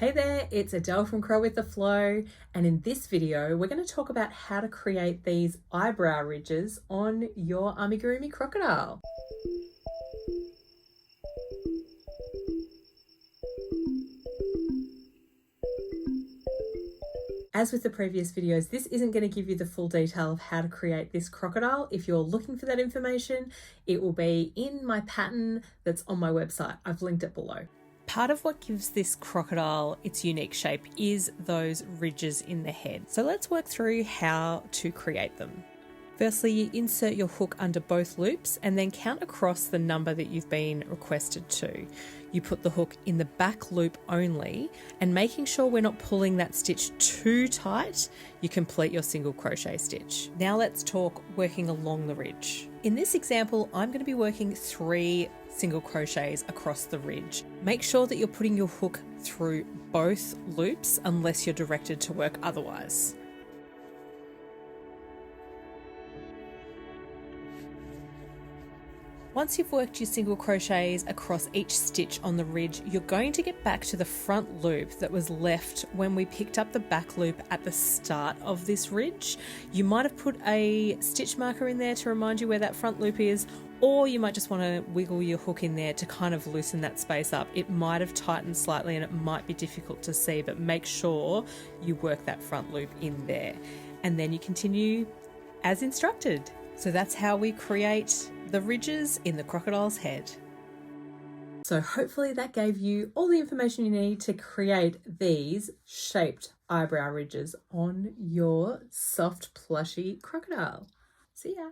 Hey there, it's Adele from Crow with the Flow, and in this video we're going to talk about how to create these eyebrow ridges on your amigurumi crocodile. As with the previous videos, this isn't going to give you the full detail of how to create this crocodile. If you're looking for that information, it will be in my pattern that's on my website. I've linked it below. Part of what gives this crocodile its unique shape is those ridges in the head. So let's work through how to create them. Firstly, you insert your hook under both loops and then count across the number that you've been requested to. You put the hook in the back loop only, and making sure we're not pulling that stitch too tight, you complete your single crochet stitch. Now let's talk working along the ridge. In this example, I'm going to be working 3 single crochets across the ridge. Make sure that you're putting your hook through both loops unless you're directed to work otherwise. Once you've worked your single crochets across each stitch on the ridge, you're going to get back to the front loop that was left when we picked up the back loop at the start of this ridge. You might have put a stitch marker in there to remind you where that front loop is, or you might just want to wiggle your hook in there to kind of loosen that space up. It might have tightened slightly and it might be difficult to see, but make sure you work that front loop in there. And then you continue as instructed. So that's how we create the ridges in the crocodile's head. So hopefully that gave you all the information you need to create these shaped eyebrow ridges on your soft plushy crocodile. See ya.